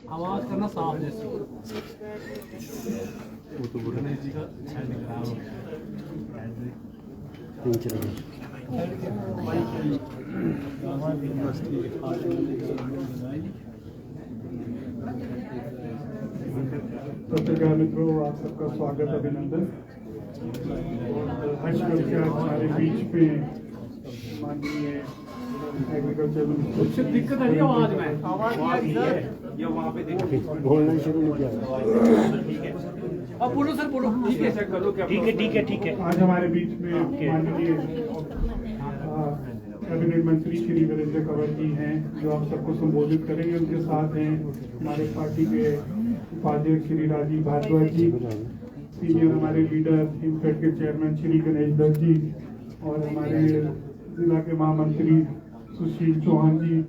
आवाज करना साफ जैसे वो तो गणेश जी का हैंड खराब हो पत्रकार मित्रों, आप सबका स्वागत, अभिनंदन। हर्ष करके आज हमारे बीच पे माननीय एग्रीकल्चर कुछ दिक्कत है आवाज में, आवाज है या वहाँ पे देखो बोलना शुरू नहीं किया। अब बोलो सर, बोलो। ठीक है सर, करो क्या? ठीक है। आज हमारे बीच में माननीय कैबिनेट मंत्री श्री वीरेंद्र कंवर जी हैं, जो आप सबको संबोधित करेंगे। उनके साथ हैं हमारे पार्टी के उपाध्यक्ष श्री राजीव भारद्वाज जी, सीनियर हमारे लीडर हिमफेड के चेयरमैन श्री गणेश दत्त जी, और हमारे जिला के महामंत्री सुशील चौहान जी।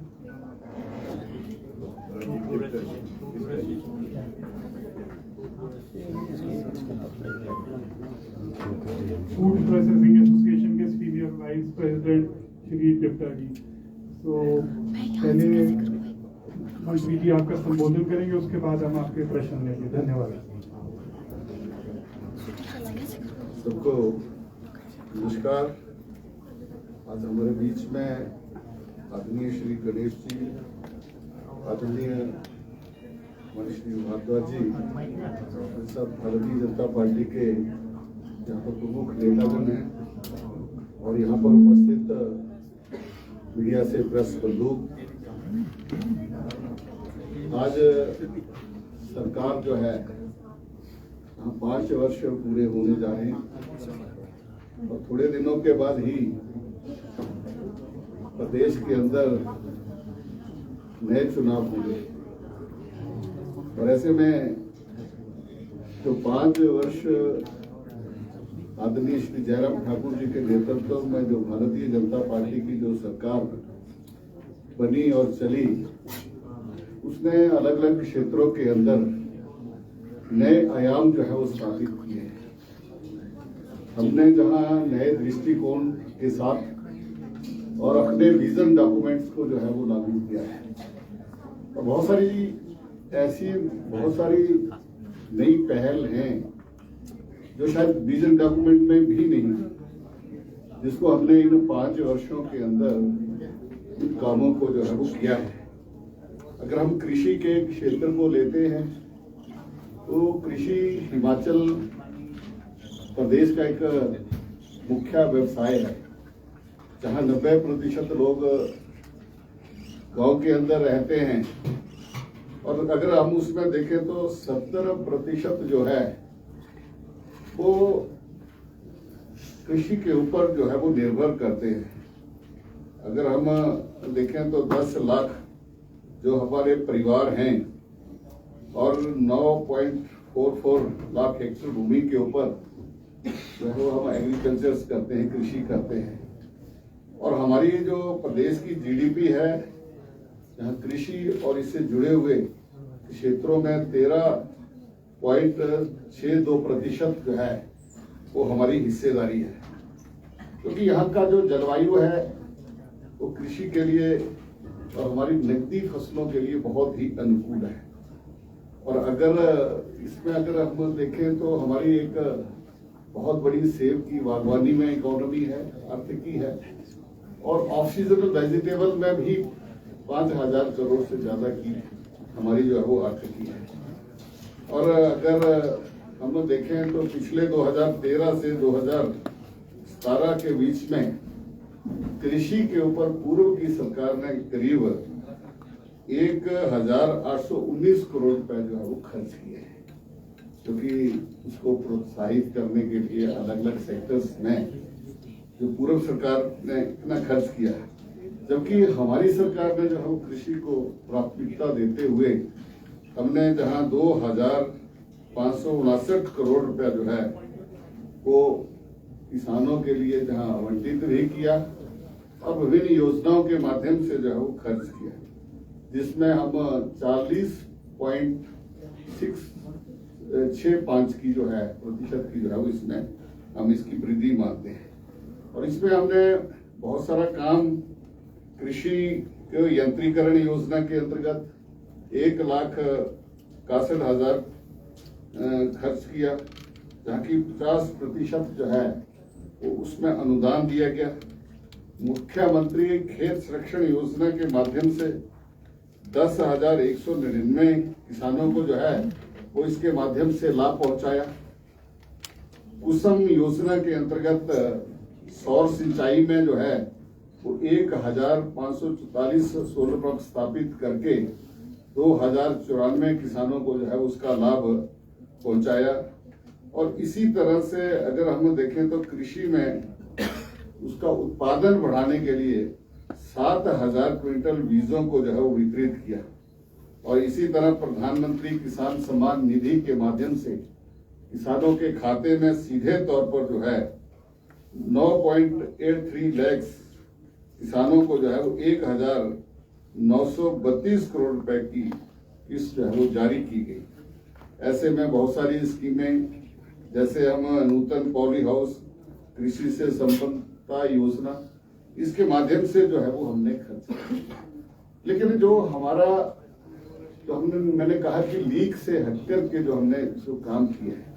फूड प्रोसेसिंग एसोसिएशन के सीनियर वाइस प्रेसिडेंट श्री डिप्टा जी। तो पहले मंत्री जी आपका संबोधन करेंगे, उसके बाद हम आपके प्रश्न लेंगे। धन्यवाद। सबको नमस्कार। आज हमारे बीच में आदरणीय श्री गणेश जी, आदरणीय श्री भारद्वाज जी, सब भारतीय जनता पार्टी के यहाँ पर प्रमुख नेतागण हैं, और यहाँ पर उपस्थित मीडिया से प्रेस बंधु। आज सरकार जो है 5 वर्ष पूरे होने जा रहे हैं, और थोड़े दिनों के बाद ही प्रदेश के अंदर नए चुनाव होंगे। और ऐसे में जो 5 वर्ष आदरणीय श्री जयराम ठाकुर जी के नेतृत्व में जो भारतीय जनता पार्टी की जो सरकार बनी और चली, उसने अलग अलग क्षेत्रों के अंदर नए आयाम जो है वो स्थापित किए हैं। हमने जहां नए दृष्टिकोण के साथ और अपने विजन डॉक्यूमेंट्स को जो है वो लागू किया है, और बहुत सारी नई पहल हैं जो शायद विजन डॉक्यूमेंट में भी नहीं, जिसको हमने इन 5 वर्षों के अंदर इन कामों को जो है वो किया है। अगर हम कृषि के क्षेत्र को लेते हैं तो कृषि हिमाचल प्रदेश का एक मुख्य व्यवसाय है, जहां 90% लोग गांव के अंदर रहते हैं, और अगर हम उसमें देखें तो 70% जो है वो कृषि के ऊपर जो है वो निर्भर करते हैं। अगर हम देखें तो 10 लाख जो हमारे परिवार हैं, और 9.44 लाख हेक्टेयर भूमि के ऊपर जो है वो हम एग्रीकल्चर करते हैं, कृषि करते हैं। और हमारी जो प्रदेश की जीडीपी है, जहाँ कृषि और इससे जुड़े हुए क्षेत्रों में 13.62% जो है वो हमारी हिस्सेदारी है, क्योंकि यहाँ का जो जलवायु है वो कृषि के लिए और हमारी नकदी फसलों के लिए बहुत ही अनुकूल है। और अगर इसमें हम देखें तो हमारी एक बहुत बड़ी सेब की बागवानी में इकोनॉमी है, आर्थिकी है, और ऑफ सीजनल वेजिटेबल में भी 5,000 करोड़ से ज्यादा की हमारी जो है वो आर्थिकी है। और अगर हम देखें तो पिछले 2013 से 2017 के बीच में कृषि के ऊपर पूर्व की सरकार ने करीब 1,819 करोड़ रुपए जो है वो खर्च किए हैं, क्योंकि उसको प्रोत्साहित करने के लिए अलग अलग सेक्टर्स में जो पूर्व सरकार ने इतना खर्च किया है। जबकि हमारी सरकार ने जो है कृषि को प्राथमिकता देते हुए हमने जहां 2,559 करोड़ रुपया जो है वो किसानों के लिए जहां आवंटित भी किया, और विभिन्न योजनाओं के माध्यम से जो है वो खर्च किया, जिसमें हम 40.65 की जो है प्रतिशत की जो है वो इसमें हम इसकी वृद्धि मानते हैं। और इसमें हमने बहुत सारा काम कृषि यंत्रीकरण योजना के अंतर्गत 1,61,000 खर्च किया, जहाँ की 50% जो है वो उसमें अनुदान दिया गया। मुख्यमंत्री खेत संरक्षण योजना के माध्यम से 10,199 किसानों को जो है वो इसके माध्यम से लाभ पहुंचाया। कुसुम योजना के अंतर्गत सौर सिंचाई में जो है वो 1,544 सोलर पंप स्थापित करके 2,094 किसानों को जो है उसका लाभ पहुंचाया। और इसी तरह से अगर हम देखें तो कृषि में उसका उत्पादन बढ़ाने के लिए 7,000 क्विंटल बीजों को जो है वो वितरित किया। और इसी तरह प्रधानमंत्री किसान सम्मान निधि के माध्यम से किसानों के खाते में सीधे तौर पर जो है 9.83 लाख किसानों को जो है वो 1,932 करोड़ रुपए की किस्त जो है वो जारी की गई। ऐसे में बहुत सारी स्कीमें, जैसे हम नूतन पॉली हाउस, कृषि से संपन्नता योजना, इसके माध्यम से जो है वो हमने खर्च किया। लेकिन जो हमारा मैंने कहा कि लीक से हटकर के जो हमने जो काम किया है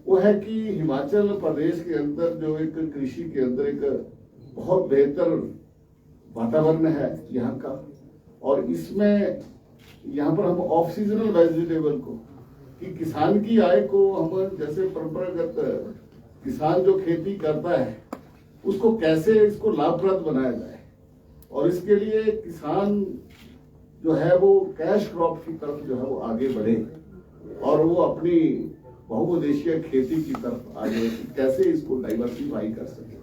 वो है कि हिमाचल प्रदेश के अंदर जो एक कृषि के अंदर एक बहुत बेहतर वातावरण है यहाँ का। और इसमें यहाँ पर हम ऑफ सीजनल वेजिटेबल को कि किसान की आय को हम जैसे परंपरागत किसान जो खेती करता है उसको कैसे इसको लाभप्रद बनाया जाए, और इसके लिए किसान जो है वो कैश क्रॉप की तरफ जो है वो आगे बढ़े और वो अपनी बहुउद्देशीय खेती की तरफ आगे कैसे इसको डाइवर्सिफाई कर सके।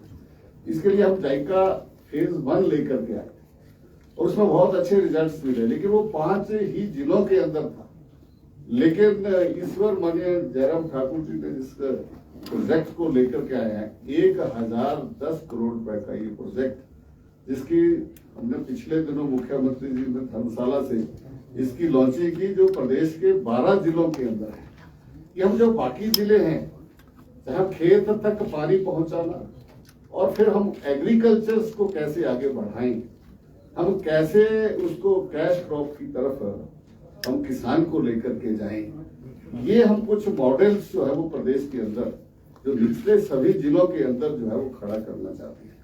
इसके लिए हम जायका फेज 1 लेकर के आए और उसमें बहुत अच्छे रिजल्ट्स मिले, लेकिन वो 5 ही जिलों के अंदर था। लेकिन ईश्वर माननीय जयराम ठाकुर जी ने जिस प्रोजेक्ट को लेकर के आए हैं 1,010 करोड़ रुपए का ये प्रोजेक्ट, जिसकी हमने पिछले दिनों मुख्यमंत्री जी ने धर्मशाला से इसकी लॉन्चिंग की, जो प्रदेश के 12 जिलों के अंदर है। कि हम जो बाकी जिले हैं जहाँ खेत तक पानी पहुंचाना और फिर हम एग्रीकल्चर को कैसे आगे बढ़ाएं, हम कैसे उसको कैश क्रॉप की तरफ हम किसान को लेकर के जाएं, ये हम कुछ मॉडल्स जो है वो प्रदेश के अंदर जो निचले सभी जिलों के अंदर जो है वो खड़ा करना चाहते हैं।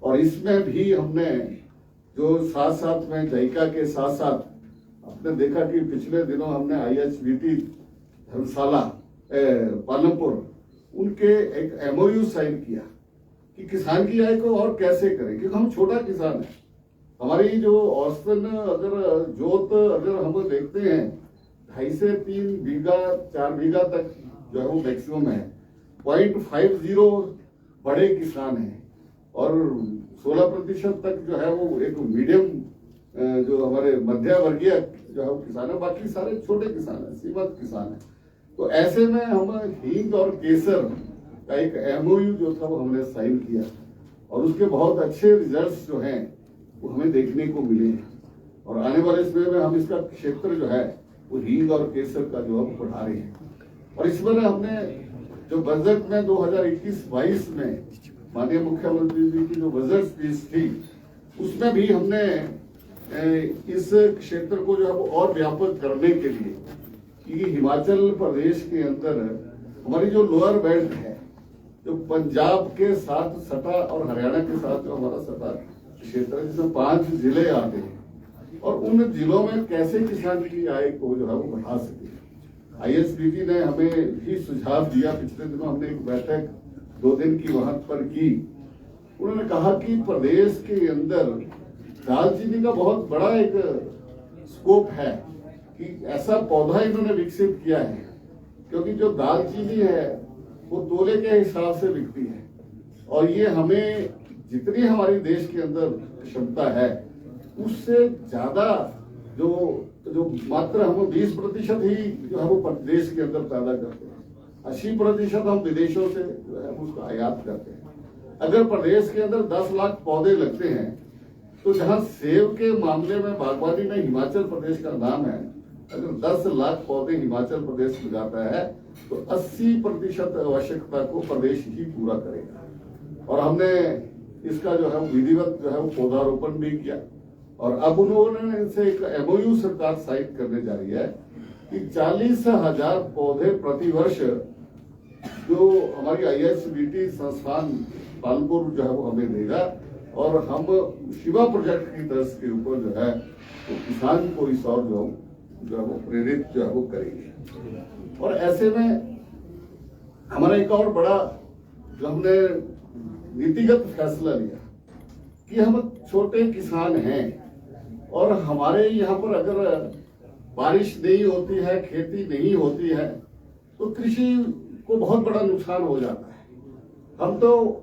और इसमें भी हमने जो साथ साथ में जायका के साथ साथ आपने देखा कि पिछले दिनों हमने IHBT धर्मशाला पालमपुर उनके एक MOU साइन किया कि किसान की आय को और कैसे करें, क्योंकि हम छोटा किसान है। हमारी जो औसतन अगर जोत अगर हम देखते हैं 2.5 से 3 बीघा 4 बीघा तक जो है वो मैक्सिमम है। 0.50 बड़े किसान हैं और 16% तक जो है वो एक मीडियम जो हमारे मध्य वर्गीय जो है वो किसान है, बाकी सारे छोटे किसान है, सीमित किसान है। तो ऐसे में हम हींग और केसर का एक MOU जो था वो हमने साइन किया और उसके बहुत अच्छे रिजल्ट्स जो हैं वो हमें देखने को मिले हैं। और आने वाले समय में हम इसका क्षेत्र जो है वो हींग और केसर का जो है बढ़ा रहे हैं। और इसमें हमने जो बजट में 2021-22 में माननीय मुख्यमंत्री जी की जो बजट स्पीच थी उसमें भी हमने इस क्षेत्र को जो है वो और व्यापक करने के लिए कि हिमाचल प्रदेश के अंदर हमारी जो लोअर बेल्ट है जो पंजाब के साथ सटा और हरियाणा के साथ जो हमारा सटा क्षेत्र है जिसमें 5 जिले आते हैं और उन जिलों में कैसे किसान की आय को जो है वो बढ़ा सके। IHBT ने हमें भी सुझाव दिया। पिछले दिनों हमने एक बैठक 2 दिन की वहां पर की। उन्होंने कहा कि प्रदेश के अंदर दालचीनी का बहुत बड़ा एक स्कोप है कि ऐसा पौधा इन्होंने विकसित किया है, क्योंकि जो दालचीनी है वो तोले के हिसाब से बिकती है और ये हमें जितनी हमारी देश के अंदर क्षमता है उससे ज्यादा जो मात्र हम 20% ही जो है वो प्रदेश के अंदर पैदा करते हैं, 80% हम विदेशों से जो है उसको आयात करते हैं। अगर प्रदेश के अंदर 10 लाख पौधे लगते हैं तो जहां सेब के मामले में बागवानी में हिमाचल प्रदेश का नाम है, अगर 10 लाख पौधे हिमाचल प्रदेश लगाता है तो 80% आवश्यकता को प्रदेश ही पूरा करेगा। और हमने इसका जो है विधिवत जो है वो पौधारोपण भी किया और अब उन्होंने इनसे एक MOU सरकार साइन करने जा रही है कि 40,000 पौधे प्रतिवर्ष जो हमारी ISBT संस्थान पालनपुर जो है वो हमें देगा, और हम शिवा प्रोजेक्ट की तर्ज के ऊपर जो है वो किसान को इस और जो है वो प्रेरित जो है वो करेंगे। और ऐसे में हमारा एक और बड़ा जो हमने नीतिगत फैसला लिया कि हम छोटे किसान हैं और हमारे यहाँ पर अगर बारिश नहीं होती है, खेती नहीं होती है, तो कृषि को बहुत बड़ा नुकसान हो जाता है। हम तो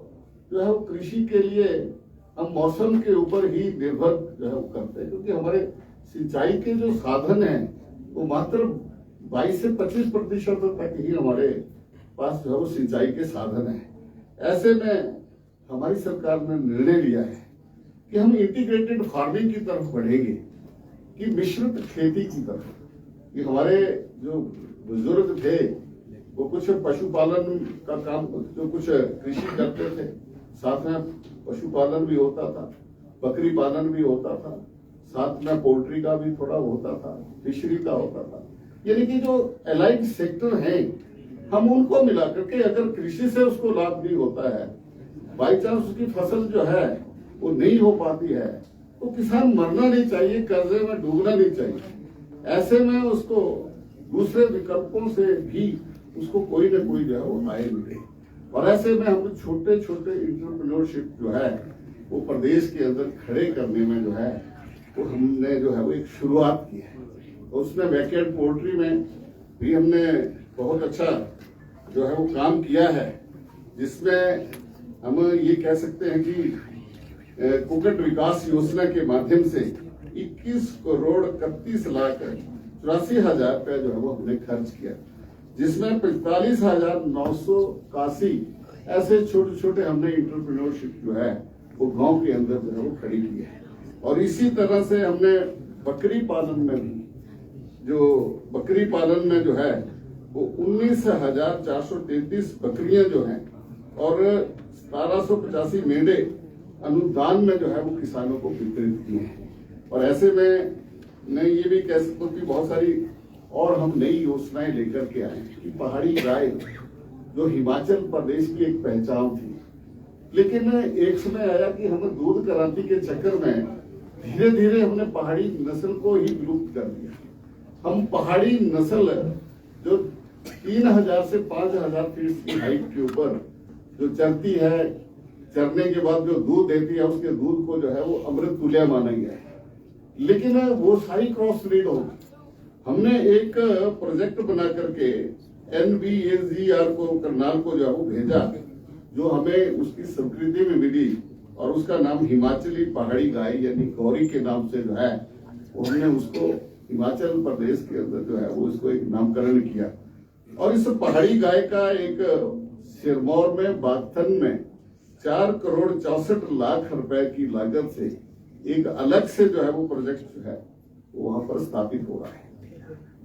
जो है वो कृषि के लिए हम मौसम के ऊपर ही निर्भर जो है वो करते हैं, क्योंकि हमारे सिंचाई के जो साधन हैं वो मात्र 22 से 25% तक ही हमारे पास जो है वो सिंचाई के साधन हैं। ऐसे में हमारी सरकार ने निर्णय लिया है कि हम इंटीग्रेटेड फार्मिंग की तरफ बढ़ेंगे, कि मिश्रित खेती की तरफ। ये हमारे जो बुजुर्ग थे वो कुछ पशुपालन का काम, जो कुछ कृषि करते थे, साथ में पशुपालन भी होता था, बकरी पालन भी होता था, साथ में पोल्ट्री का भी थोड़ा होता था, फिशरी का होता था। यानी कि जो एलाइड सेक्टर हैं हम उनको मिला करके, अगर कृषि से उसको लाभ नहीं होता है, बाई चांस उसकी फसल जो है वो नहीं हो पाती है, तो किसान मरना नहीं चाहिए, कर्जे में डूबना नहीं चाहिए। ऐसे में उसको दूसरे विकल्पों से भी उसको कोई ना कोई जो है वो आय मिले। और ऐसे में हम छोटे छोटे एंटरप्रेन्योरशिप जो है वो प्रदेश के अंदर खड़े करने में जो है वो हमने जो है वो एक शुरुआत की है। उसमें बैकयार्ड पोल्ट्री में भी हमने बहुत अच्छा जो है वो काम किया है, जिसमें हम ये कह सकते हैं कि कुक्कुट विकास योजना के माध्यम से 21 करोड़ 31,84,000 रुपया जो है वो हमने खर्च किया, जिसमें 45,981 ऐसे छोटे छोटे हमने एंटरप्रेन्योरशिप जो है वो गांव के अंदर जो है वो खड़ी की है। और इसी तरह से हमने बकरी पालन में भी, जो बकरी पालन में जो है वो 19,433 बकरियां जो हैं और 1785 मेंढे अनुदान में जो है वो किसानों को वितरित किए हैं। और ऐसे में मैं ये भी कह सकता हूँ कि बहुत सारी और हम नई योजनाएं लेकर के आए कि पहाड़ी गाय जो हिमाचल प्रदेश की एक पहचान थी, लेकिन एक समय आया कि हम दूध क्रांति के चक्कर में धीरे धीरे हमने पहाड़ी नस्ल को ही विलुप्त कर दिया। हम पहाड़ी नस्ल जो 3,000 से 5,000 फीट की हाइट के ऊपर जो चरती है, चरने के बाद जो दूध देती है, उसके दूध को जो है वो अमृत तुल्य माना गया है, लेकिन वो सारी क्रॉस ब्रीड होगी। हमने एक प्रोजेक्ट बना करके NBAGR को, करनाल को जो है वो भेजा, जो हमें उसकी स्वीकृति में मिली, और उसका नाम हिमाचली पहाड़ी गाय यानी गौरी के नाम से जो है वो हमने उसको हिमाचल प्रदेश के अंदर जो है वो उसको एक नामकरण किया। और इस पहाड़ी गाय का एक सिरमौर में बागथन में 4 करोड़ 64 लाख रुपए की लागत से एक अलग से जो है वो प्रोजेक्ट जो है वो वहां पर स्थापित हो रहा है।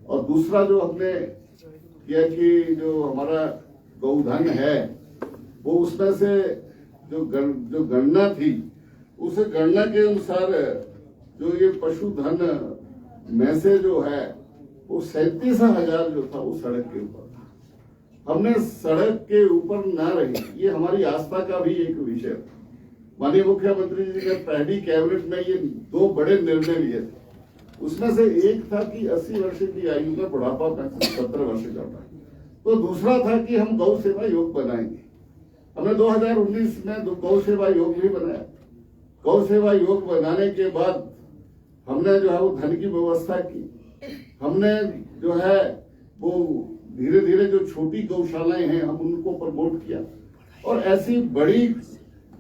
और दूसरा जो हमने किया कि जो हमारा गौधन है वो उसमें से जो गणना थी, उस गणना के अनुसार जो ये पशुधन में से जो है वो 37,000 जो था वो सड़क के ऊपर था। हमने सड़क के ऊपर ना रही, ये हमारी आस्था का भी एक विषय था। माननीय मुख्यमंत्री जी ने पहली कैबिनेट में ये 2 बड़े निर्णय लिए थे। उसमें से एक था कि 80 वर्ष की आयु में बुढ़ापा पेंशन 17 वर्ष करना, तो दूसरा था कि हम गौ सेवा योग बनाएंगे। हमने 2019 में गौ सेवा योग भी बनाया। गौ सेवा योग बनाने के बाद हमने जो है वो धन की व्यवस्था की। हमने जो है वो धीरे धीरे जो छोटी गौशालाएं हैं हम उनको प्रमोट किया, और ऐसी बड़ी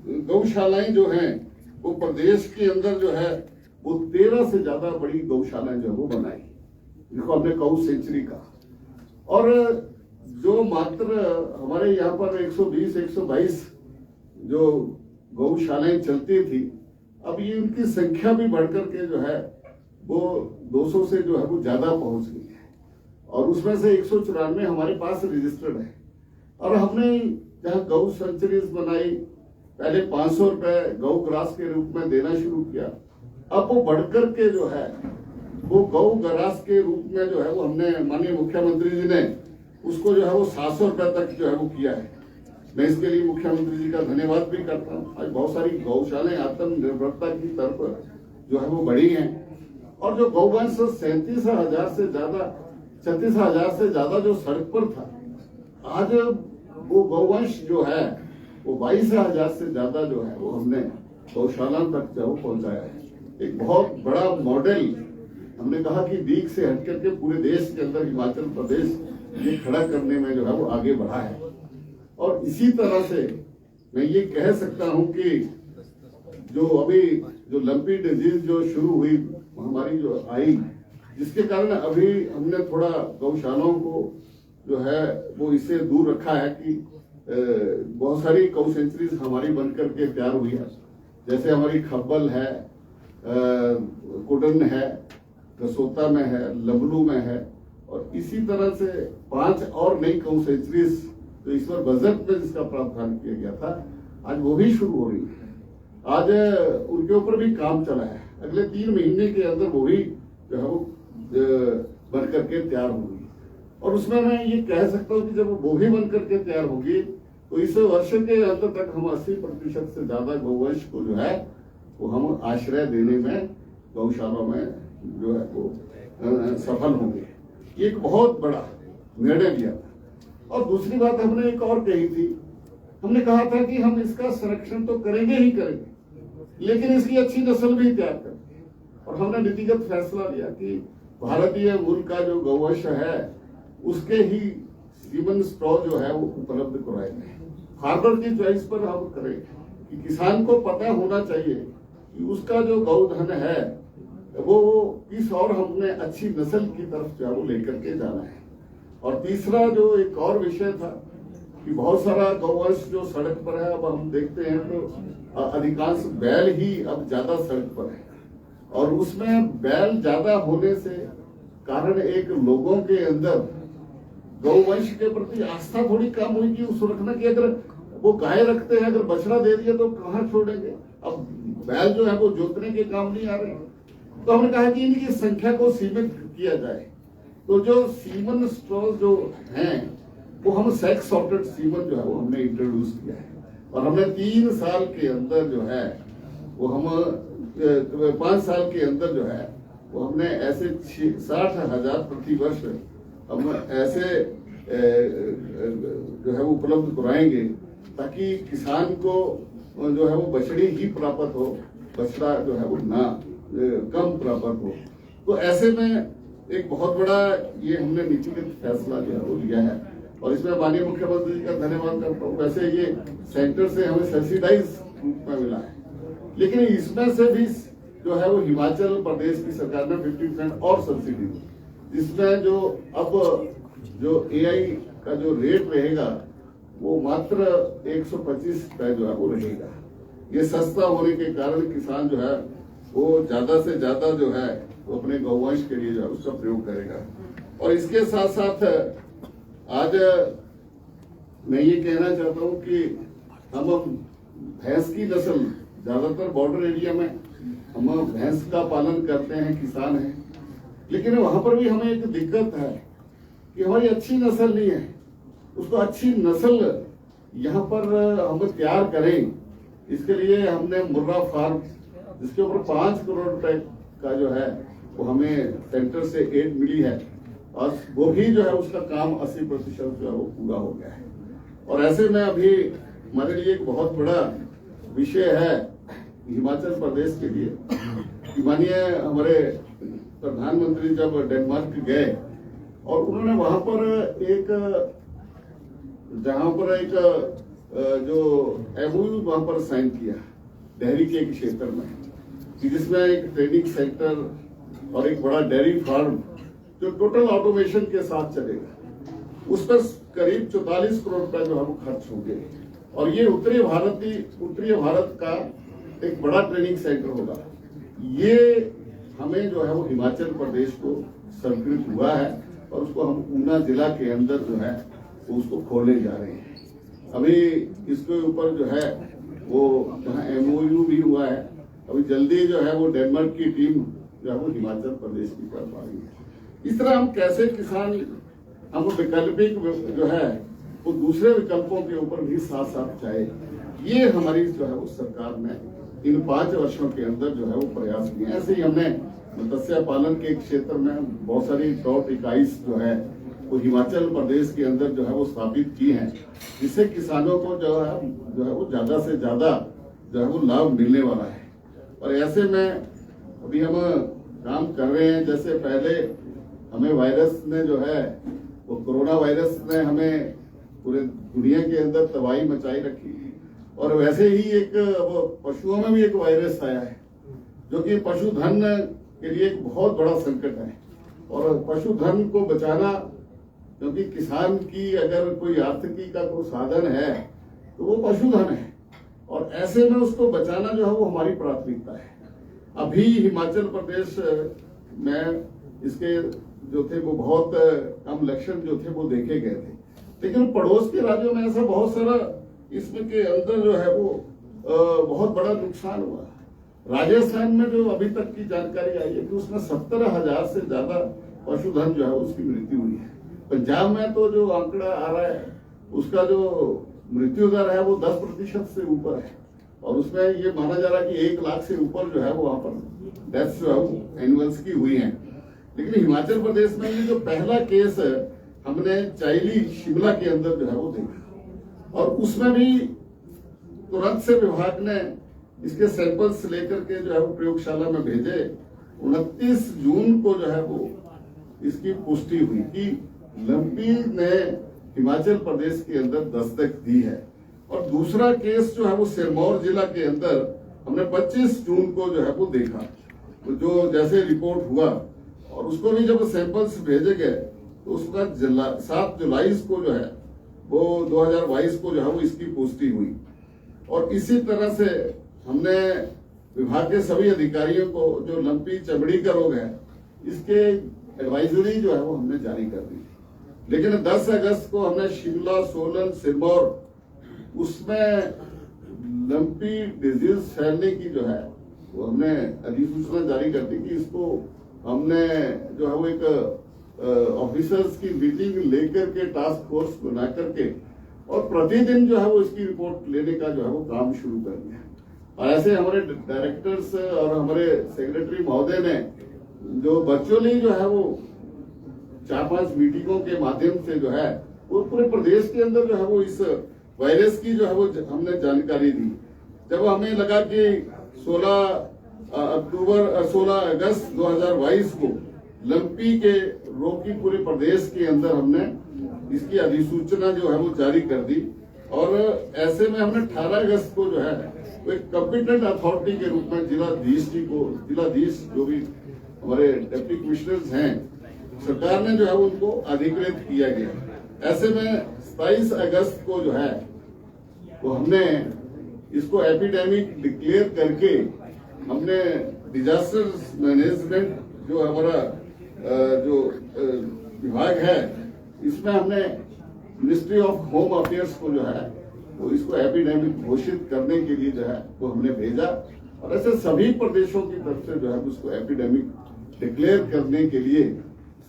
गौशालाएं जो हैं वो प्रदेश के अंदर जो है वो 13 से ज्यादा बड़ी गौशालाएं जो वो बनाई, जिनको हमने गौ सेंचुरी कहा। और जो मात्र हमारे यहाँ पर 120-122 जो गौशालाएं चलती थी, अब ये उनकी संख्या भी बढ़कर के जो है वो 200 से जो है वो ज्यादा पहुंच गई है, और उसमें से 194 हमारे पास रजिस्टर्ड है। और हमने जहाँ गौ सेंचुरीज बनाई, पहले 500 रुपए गौ ग्रास के रूप में देना शुरू किया, अब वो बढ़कर के जो है वो गौ ग्रास के रूप में जो है वो हमने माननीय मुख्यमंत्री जी ने उसको जो है वो 700 रुपए तक जो है वो किया है। मैं इसके लिए मुख्यमंत्री जी का धन्यवाद भी करता हूँ। आज बहुत सारी गौशालाएं आत्मनिर्भरता की तरफ जो है वो बढ़ी हैं और जो गौवंश 37,000 से ज्यादा जो सड़क पर था, आज वो गौवंश जो है वो 22,000 से ज्यादा जो है वो हमने गौशाला तक जो पहुंचाया है। एक बहुत बड़ा मॉडल हमने कहा कि दीग से हट करके पूरे देश के अंदर हिमाचल प्रदेश ये खड़ा करने में जो है वो आगे बढ़ा है। और इसी तरह से मैं ये कह सकता हूं कि जो अभी जो लंपी डिजीज जो शुरू हुई महामारी जो आई, जिसके कारण अभी हमने थोड़ा गौशालाओं को जो है वो इससे दूर रखा है कि बहुत सारी गौ सेंचुरीज हमारी बनकर के तैयार हुई है। जैसे हमारी खब्बल है, कुडन है, कसोता में है, लबलू में है और इसी तरह से 5 और नई गौ सेंचुरीज तो इस बार बजट में जिसका प्रावधान किया गया था, आज वो भी शुरू हो रही है। आज उनके ऊपर भी काम चला है। अगले 3 महीने के अंदर वो भी जो है वो बन करके तैयार होगी और उसमें मैं ये कह सकता हूँ कि जब वो भी बन करके तैयार होगी तो इस वर्ष के अंत तक हम 80% से ज्यादा गौवंश को जो है वो हम आश्रय देने में गौशालों में जो है वो सफल होंगे। ये एक बहुत बड़ा निर्णय लिया था। और दूसरी बात हमने एक और कही थी, हमने कहा था कि हम इसका संरक्षण तो करेंगे ही करेंगे, लेकिन इसकी अच्छी नस्ल भी तैयार करें। और हमने नीतिगत फैसला लिया कि भारतीय मूल का जो गौवंश है उसके ही सीमन स्ट्रॉ जो है वो उपलब्ध कराएंगे। फार्मर की चॉइस पर हम करें कि किसान को पता होना चाहिए कि उसका जो गौधन है वो किस और हमने अच्छी नस्ल की तरफ जो लेकर के जाना है। और तीसरा जो एक और विषय था कि बहुत सारा गौवंश जो सड़क पर है, अब हम देखते हैं तो अधिकांश बैल ही अब ज्यादा सड़क पर है और उसमें बैल ज्यादा होने से कारण एक लोगों के अंदर गौवंश के प्रति आस्था थोड़ी कम हुई कि उस रखना कि अगर वो गाय रखते हैं, अगर बछड़ा दे दिया तो कहाँ छोड़ेंगे। अब बैल जो है वो जोतने के काम नहीं आ रहे, तो हमने कहा कि इनकी संख्या को सीमित किया जाए। तो जो सीमन स्ट्रॉ जो हैं वो हम सेक्स सॉर्टेड सीमन जो है वो हमने इंट्रोड्यूस किया है और हमने 3 साल के अंदर जो है वो हम 5 साल के अंदर जो है वो हमने ऐसे 60,000 प्रति वर्ष हम ऐसे जो है वो उपलब्ध कराएंगे ताकि किसान को जो है वो बछड़ी ही प्राप्त हो, बछड़ा जो है वो ना कम प्राप्त हो। तो ऐसे में एक बहुत बड़ा ये हमने नीतिगत फैसला जो है वो लिया है और इसमें माननीय मुख्यमंत्री जी का धन्यवाद करता हूँ। वैसे ये सेंटर से हमें सब्सिडाइज रूप में मिला है, लेकिन इसमें से भी जो है वो हिमाचल प्रदेश की सरकार ने 50% और सब्सिडी दी, जिसमें जो अब जो AI का जो रेट रहेगा वो मात्र 125 रुपए जो है वो रहेगा। ये सस्ता होने के कारण किसान जो है वो ज्यादा से ज्यादा जो है वो अपने गौवंश के लिए जो है उसका प्रयोग करेगा। और इसके साथ साथ आज मैं ये कहना चाहता हूँ कि हम भैंस की नस्ल ज्यादातर बॉर्डर एरिया में हम भैंस का पालन करते हैं, किसान हैं, लेकिन वहां पर भी हमें एक दिक्कत है कि हमारी अच्छी नस्ल नहीं है। उसको अच्छी नस्ल यहाँ पर हम तैयार करें, इसके लिए हमने मुर्रा फार्म जिसके ऊपर 5 करोड़ रुपए का जो है वो हमें सेंटर से एड मिली है और वो भी जो है उसका काम 80% जो है वो पूरा हो गया है। और ऐसे में अभी हमारे लिए एक बहुत बड़ा विषय है हिमाचल प्रदेश के लिए। माननीय हमारे प्रधानमंत्री जब डेनमार्क गए और उन्होंने वहां पर एक जहां पर एक जो MOU वहां पर साइन किया डेयरी के क्षेत्र में, जिसमें एक ट्रेनिंग सेंटर और एक बड़ा डेयरी फार्म जो टोटल ऑटोमेशन के साथ चलेगा, उस पर करीब 44 करोड़ रुपए जो है वो खर्च होंगे। और ये उत्तरी भारत का एक बड़ा ट्रेनिंग सेंटर होगा। ये हमें जो है वो हिमाचल प्रदेश को स्वीकृत हुआ है और उसको हम ऊना जिला के अंदर जो है वो उसको खोलने जा रहे हैं। अभी इसके ऊपर जो है वो जहाँ MOU भी हुआ है अभी जल्दी जो है वो डेनमार्क की टीम जो है वो हिमाचल प्रदेश की कर पा रही है। इस तरह हम कैसे किसान हम वैकल्पिक जो है वो दूसरे विकल्पों के ऊपर भी साथ साथ जाए, ये हमारी जो है वो सरकार ने इन 5 वर्षों के अंदर जो है वो प्रयास किए। ऐसे ही हमने मत्स्य पालन के क्षेत्र में बहुत सारी ट्राउट इकाईज जो है वो हिमाचल प्रदेश के अंदर जो है वो स्थापित की हैं, जिससे किसानों को जो है वो ज्यादा से ज्यादा जो है वो लाभ मिलने वाला है। और ऐसे में अभी हम काम कर रहे हैं, जैसे पहले हमें वायरस ने जो है वो कोरोना वायरस ने हमें पूरे दुनिया के अंदर तबाही मचाई रखी, और वैसे ही एक पशुओं में भी एक वायरस आया है जो कि पशुधन के लिए एक बहुत बड़ा संकट है। और पशुधन को बचाना, क्योंकि किसान की अगर कोई आर्थिकी का कोई साधन है तो वो पशुधन है, और ऐसे में उसको बचाना जो है वो हमारी प्राथमिकता है। अभी हिमाचल प्रदेश में इसके जो थे वो बहुत कम लक्षण जो थे वो देखे गए थे, लेकिन पड़ोस के राज्यों में ऐसा बहुत सारा इसमें के अंदर जो है वो बहुत बड़ा नुकसान हुआ। राजस्थान में जो अभी तक की जानकारी आई है कि उसमें 70,000 से ज्यादा पशुधन जो है उसकी मृत्यु हुई है। पंजाब में तो जो आंकड़ा आ रहा है उसका जो मृत्यु दर है वो 10% से ऊपर है, और उसमें ये माना जा रहा है कि 1 लाख से ऊपर जो है वो वहां पर डेथ्स जो है एनुअल्स की हुई हैं। लेकिन हिमाचल प्रदेश में ये जो पहला केस हमने चाइली शिमला के अंदर जो है वो देखा, और उसमें भी तुरंत से विभाग ने इसके सैंपल्स लेकर के जो है वो प्रयोगशाला में भेजे। 29 जून को जो है वो इसकी पुष्टि हुई कि लंपी ने हिमाचल प्रदेश के अंदर दस्तक दी है। और दूसरा केस जो है वो सिरमौर जिला के अंदर हमने 25 जून को जो है वो देखा, जो जैसे रिपोर्ट हुआ, और उसको भी जब सैंपल्स भेजे गए तो उसका 7 जुलाई को जो है वो 2022 को जो है वो इसकी पुष्टि हुई। और इसी तरह से हमने विभाग के सभी अधिकारियों को जो लंपी चमड़ी का रोग है इसके एडवाइजरी जो है वो हमने जारी कर दी। लेकिन 10 अगस्त को हमने शिमला, सोलन, सिरमौर उसमें लंपी डिजीज फैलने की जो है वो हमने अधिसूचना जारी कर दी कि इसको हमने जो है वो एक ऑफिसर्स की मीटिंग लेकर के टास्क फोर्स बना करके और प्रतिदिन जो है वो इसकी रिपोर्ट लेने का जो है वो काम शुरू कर दिया। और ऐसे हमारे डायरेक्टर्स और हमारे सेक्रेटरी महोदय ने जो वर्चुअली जो है वो 4-5 मीटिंगों के माध्यम से जो है वो पूरे प्रदेश के अंदर जो है वो इस वायरस की जो है वो हमने जानकारी दी। जब हमें लगा कि 16 अगस्त 2022 को लंपी के रोग की पूरे प्रदेश के अंदर हमने इसकी अधिसूचना जो है वो जारी कर दी, और ऐसे में हमने 18 अगस्त को जो है वो एक कॉम्पिटेंट अथॉरिटी के रूप में जिलाधीश जो भी हमारे डिप्टी कमिश्नर्स हैं, सरकार ने जो है उनको अधिकृत किया गया। ऐसे में 27 अगस्त को जो है वो हमने इसको एपिडेमिक डिक्लेयर करके हमने डिजास्टर मैनेजमेंट जो हमारा जो विभाग है इसमें हमने मिनिस्ट्री ऑफ होम अफेयर्स को जो है वो इसको एपिडेमिक घोषित करने के लिए जो है वो हमने भेजा, और ऐसे सभी प्रदेशों की तरफ से जो है उसको एपिडेमिक डिक्लेयर करने के लिए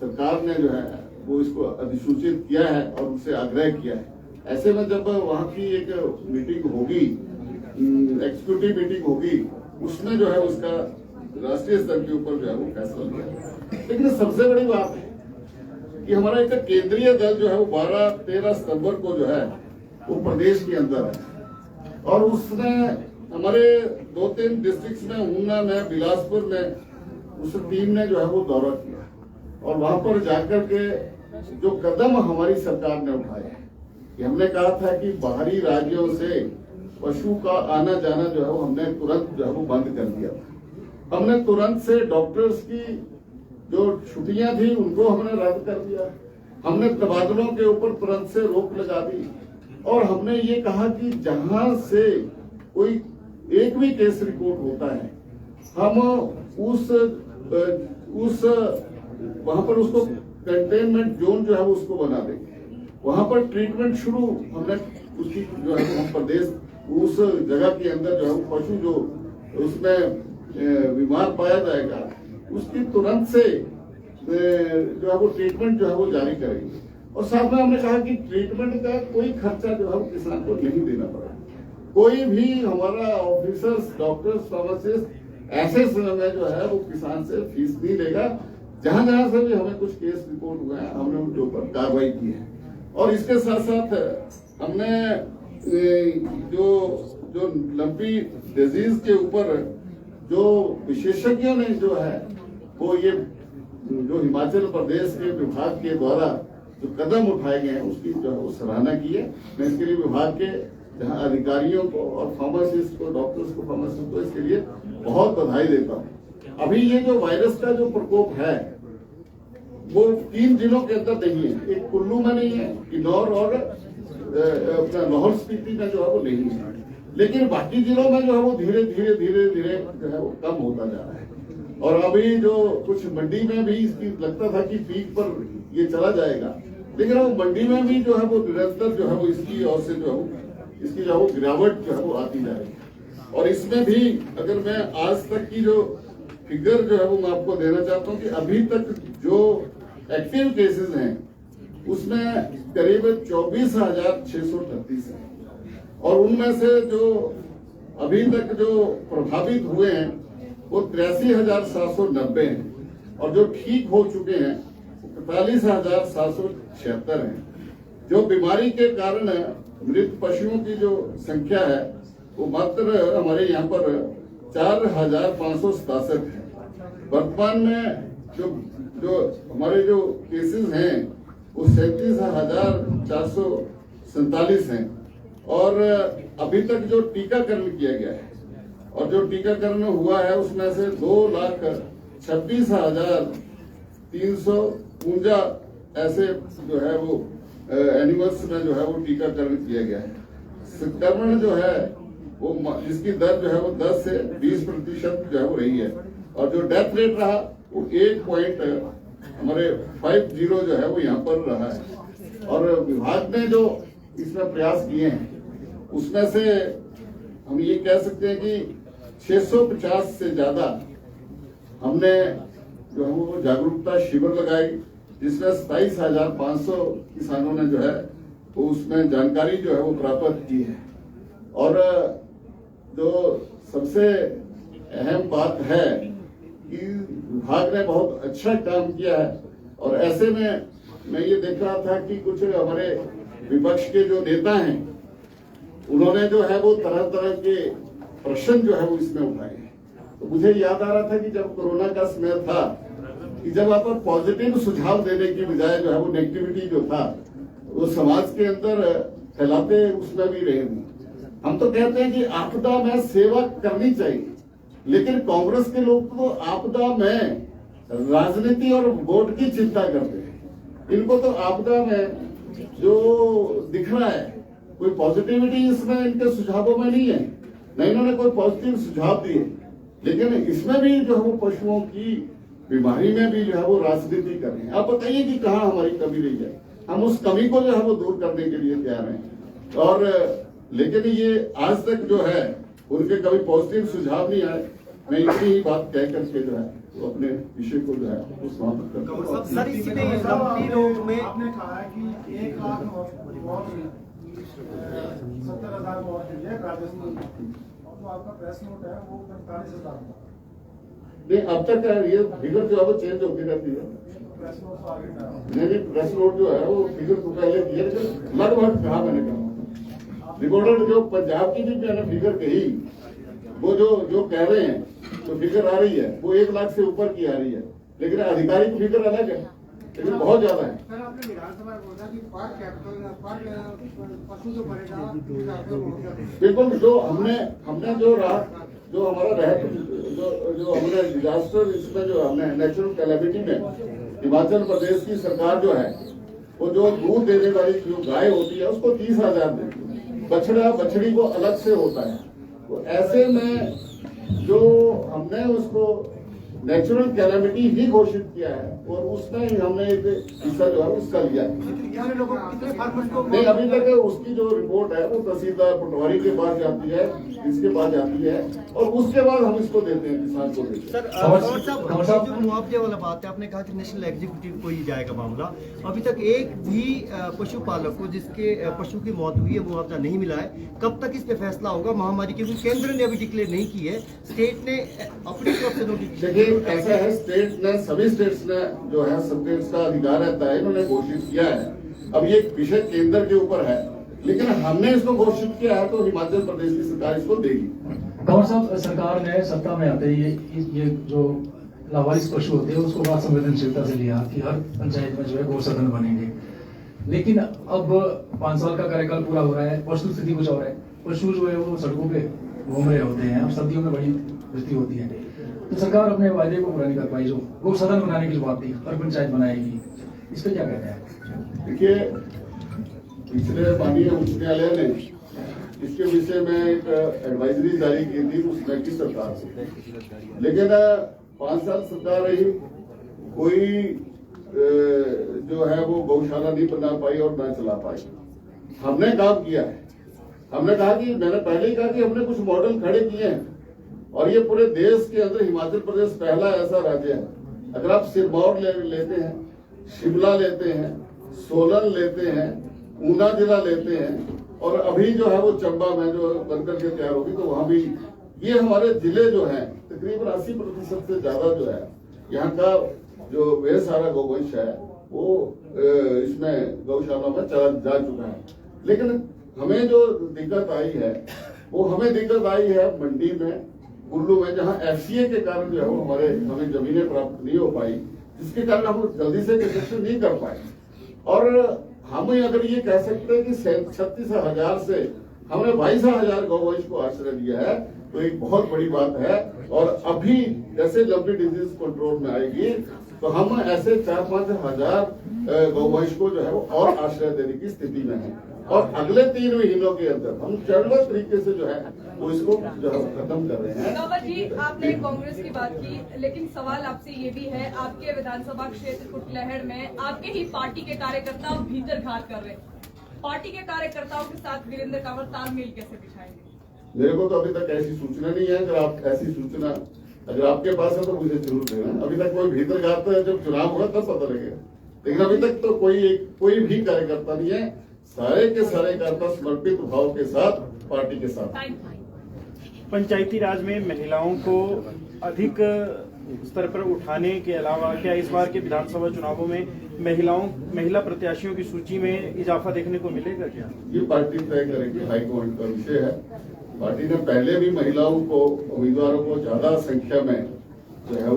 सरकार ने जो है वो इसको अधिसूचित किया है और उनसे आग्रह किया है। ऐसे में जब वहाँ की एक मीटिंग होगी, एग्जीक्यूटिव मीटिंग होगी, उसमें जो है उसका राष्ट्रीय स्तर के ऊपर जो है वो फैसला लिया। लेकिन सबसे बड़ी बात है कि हमारा एक केंद्रीय दल जो है वो 12-13 सितंबर को जो है वो प्रदेश के अंदर है, और उसने हमारे 2-3 डिस्ट्रिक्ट्स में, ऊना में, बिलासपुर में उस टीम ने जो है वो दौरा किया, और वहां पर जाकर के जो कदम हमारी सरकार ने उठाए कि हमने कहा था कि बाहरी राज्यों से पशु का आना जाना जो है वो हमने तुरंत जो है वो बंद कर दिया था। हमने तुरंत से डॉक्टर्स की जो छुट्टियां थी उनको हमने रद्द कर दिया, हमने तबादलों के ऊपर तुरंत से रोक लगा दी, और हमने ये कहा कि जहां से कोई एक भी केस रिपोर्ट होता है हम उस वहां पर उसको कंटेनमेंट जोन जो है उसको बना देंगे, वहां पर ट्रीटमेंट शुरू हमने उसकी जो है हम प्रदेश उस जगह के अंदर जो है पशु जो उसमें बीमार पाया जाएगा उसकी तुरंत से जो है वो ट्रीटमेंट जो है वो जारी करेंगे। और साथ में हमने कहा कि ट्रीटमेंट का कोई खर्चा जो है वो किसान को नहीं देना पड़ेगा। कोई भी हमारा ऑफिसर्स, डॉक्टर्स, फार्मासिस्ट ऐसे समय में जो है वो किसान से फीस नहीं लेगा। जहां जहां से भी हमें कुछ केस रिपोर्ट हुए हैं हमने उनके ऊपर कार्रवाई की है। और इसके साथ साथ हमने जो लंपी डिजीज के ऊपर जो विशेषज्ञों ने जो है वो ये जो हिमाचल प्रदेश के विभाग के द्वारा जो कदम उठाए गए हैं उसकी जो है वो सराहना की है। मैं इसके लिए विभाग के जहां अधिकारियों को और फार्मासिस्ट को, डॉक्टर्स को, फार्मासिस्ट को इसके लिए बहुत बधाई देता हूँ। अभी ये जो वायरस का जो प्रकोप है वो 3 जिलों के अंदर नहीं है। एक कुल्लू में नहीं है, किन्नौर और अपना लाहौल स्पीति में जो है वो नहीं है, लेकिन बाकी जिलों में जो है वो धीरे धीरे जो है वो कम होता जा रहा है। और अभी जो कुछ मंडी में भी इसकी लगता था कि पीक पर ये चला जाएगा, लेकिन वो मंडी में भी जो है वो निरंतर जो है वो इसकी ओर से जो है इसकी जो है वो गिरावट जो है वो आती जा रही है। और इसमें भी अगर मैं आज तक की जो फिगर जो है वो मैं आपको देना चाहता हूँ कि अभी तक जो एक्टिव केसेस हैं उसमें करीब 24,638 है। और उनमें से जो अभी तक जो प्रभावित हुए हैं वो 83,790 हैं। और जो ठीक हो चुके हैं 45,776 हैं। जो बीमारी के कारण मृत पशुओं की जो संख्या है वो मात्र हमारे यहाँ पर 4,567 है। वर्तमान में जो हमारे जो केसेस हैं वो 37,447 हैं। और अभी तक जो टीकाकरण किया गया है और जो टीकाकरण हुआ है उसमें से 2,26,349 ऐसे जो है वो एनिमल्स में जो है वो टीकाकरण किया गया है। संक्रमण जो है वो इसकी दर जो है वो 10 से 20% जो है वो रही है। और जो डेथ रेट रहा वो 1.50 जो है वो यहाँ पर रहा है। और विभाग ने जो इसमें प्रयास किए हैं उसमें से हम ये कह सकते हैं कि 650 से ज्यादा हमने जो है वो जागरूकता शिविर लगाई, जिसमें 27,500 किसानों ने जो है वो उसमें जानकारी जो है वो प्राप्त की है। और जो सबसे अहम बात है कि विभाग ने बहुत अच्छा काम किया है। और ऐसे में मैं ये देख रहा था कि कुछ हमारे विपक्ष के जो नेता हैं उन्होंने जो है वो तरह तरह के प्रश्न जो है वो इसमें उठाए हैं। तो मुझे याद आ रहा था कि जब कोरोना का समय था कि जब आप पॉजिटिव सुझाव देने की बजाय जो है वो नेगेटिविटी जो था वो समाज के अंदर फैलाते उसमें भी रहे हैं। हम तो कहते हैं कि आपदा में सेवा करनी चाहिए, लेकिन कांग्रेस के लोग तो आपदा में राजनीति और वोट की चिंता करते हैं। इनको तो आपदा में जो दिख रहा है कोई पॉजिटिविटी इसमें इनके सुझावों में नहीं है, न इन्होंने कोई पॉजिटिव सुझाव दिए। लेकिन इसमें भी जो है वो पशुओं की बीमारी में भी जो है वो राजनीति कर रहे हैं। आप बताइए कि कहाँ हमारी कमी रही है। हम उस कमी को जो है वो दूर करने के लिए तैयार हैं। और लेकिन ये आज तक जो है उनके कभी पॉजिटिव सुझाव नहीं आए। मैं इतनी ही बात कह करके जो है वो अपने विषय को जो है वो समाप्त करता हूं। सर इसमें लंपी रोग में आपने कहा है कि 1 लाख 70,000 वोट है राजस्थान में, और जो आपका प्रेस नोट है वो 45,000 नहीं, अब तक ये फिगर जो है वो चेंज होती रहती है। प्रेस नोट तो आगे था। नहीं, प्रेस नोट जो है वो फिगर तो पहले दिए, लेकिन लगभग कहा मैंने कहा रिकॉर्डेड जो पंजाब की भी मैंने फिगर कही वो जो कह रहे हैं तो फिगर आ रही है वो 1 लाख से ऊपर की आ रही है, लेकिन आधिकारिक फिगर अलग है, लेकिन बहुत ज्यादा है। सर आपने विधानसभा में बोला कि पार्क कैपिटल पार्क पशु जो बढ़ेगा बिल्कुल। जो हमने जो हमारा जो हमने डिजास्टर इसमें जो हमने नेचुरल कैलेमिटी में हिमाचल प्रदेश की सरकार जो है वो जो दूध देने वाली जो गाय होती है उसको 30,000 देती है, बछड़ा बछड़ी को अलग से होता है। तो ऐसे में जो हमने उसको नेचुरल कैलामिटी ही घोषित किया है और उसमें ही हमने एक हिस्सा जो है उसका लिया है। कितने लोगों कितने फार्मर्स को नहीं, अभी तक उसकी जो रिपोर्ट है वो तहसीलदार पटवारी के पास जाती है, इसके पास जाती है और उसके बाद हम इसको देते हैं, किसान को देते हैं। सर कंवर साहब जो मुआवजे वाला बात है, आपने कहा कि नेशनल एग्जीक्यूटिव को ही जाएगा मामला। अभी तक एक भी पशुपालक को जिसके पशु की मौत हुई है वो मुआवजा नहीं मिला है। कब तक इस पे फैसला होगा? महामारी क्योंकि केंद्र ने अभी डिक्लेयर नहीं की है, स्टेट ने अपनी तरफ से नोटिफिकेशन। देखिए ऐसा है, स्टेट ने सभी स्टेट्स ने जो है सबके इसका अधिकार रहता है, इन्होंने घोषित किया है। अब ये विषय केंद्र के ऊपर है, लेकिन हमने इसको घोषित किया है तो हिमाचल प्रदेश की सरकार इसको देगी। कंवर साहब, सरकार ने सत्ता में आते ही ये जो लावारिस पशु होते हैं उसको बड़ा संवेदनशीलता से लिया कि हर पंचायत में जो है गौ सदन बनेंगे। लेकिन अब 5 साल का कार्यकाल पूरा हो रहा है, पशु स्थिति कुछ और है। पशु जो है वो सड़कों पे घूम रहे होते हैं, अब सर्दियों में बड़ी वृद्धि होती है, तो सरकार अपने वायदे को पूरा नहीं कर पाई। जो गौ सदन बनाने की जो बात थी, हर पंचायत बनाएगी, इस पे क्या कहते हैं? देखिए, पिछले माननीय उच्च न्यायालय ने इसके विषय में एक एडवाइजरी जारी की थी उसमें की सरकार से, लेकिन 5 साल सरकार रही, कोई जो है वो गौशाला नहीं बना पाई और न चला पाई। हमने काम किया है, हमने कहा कि मैंने पहले ही कहा कि हमने कुछ मॉडल खड़े किए हैं और ये पूरे देश के अंदर हिमाचल प्रदेश पहला ऐसा राज्य है। अगर आप सिरमौर लेते हैं, शिमला लेते हैं, सोलन लेते हैं, ऊना जिला लेते हैं और अभी जो है वो चंबा में जो बनकर के तैयार होगी तो वहां भी ये हमारे जिले जो हैं तकरीबन 80% से ज्यादा जो है यहाँ का जो वे सारा गौवंश है वो इसमें गौशाला में चला जा चुका है। लेकिन हमें जो दिक्कत आई है वो हमें दिक्कत आई है मंडी में, कुल्लू में, जहाँ FCA के कारण जो है वो हमें जमीनें प्राप्त नहीं हो पाई, जिसके कारण हम जल्दी से कंस्ट्रक्शन नहीं कर पाए। और हम अगर ये कह सकते हैं कि 36,000 से हमने 22,000 गौवंश को आश्रय दिया है तो एक बहुत बड़ी बात है। और अभी जैसे लंबी डिजीज कंट्रोल में आएगी तो हम ऐसे 4-5 हजार गौवंश को जो है वो और आश्रय देने की स्थिति में है और अगले 3 महीनों के अंदर हम चरणबद्ध तरीके से जो है वो इसको जो है खत्म कर रहे हैं। कंवर जी, आपने कांग्रेस की बात की, लेकिन सवाल आपसे ये भी है, आपके विधानसभा क्षेत्र कुटलहड़ में आपके ही पार्टी के कार्यकर्ता भीतर घात कर रहे हैं। पार्टी के कार्यकर्ताओं के साथ वीरेंद्र कंवर तालमेल कैसे बिठाएंगे? मेरे को तो अभी तक ऐसी सूचना नहीं है। अगर आप ऐसी सूचना अगर आपके पास है तो मुझे जरूर देना। अभी तक कोई भीतर घात है, जब चुनाव होगा तब पता लगेगा, लेकिन अभी तक तो कोई भी कार्यकर्ता नहीं है। सारे के सारे कार्यकर्ता समर्पित भाव के साथ पार्टी के साथ। पंचायती राज में महिलाओं को अधिक स्तर पर उठाने के अलावा क्या इस बार के विधानसभा चुनावों में महिला प्रत्याशियों की सूची में इजाफा देखने को मिलेगा क्या? ये पार्टी तय करेगी, हाईकमांड का विषय है। पार्टी ने पहले भी महिलाओं को, उम्मीदवारों को ज्यादा संख्या में जो है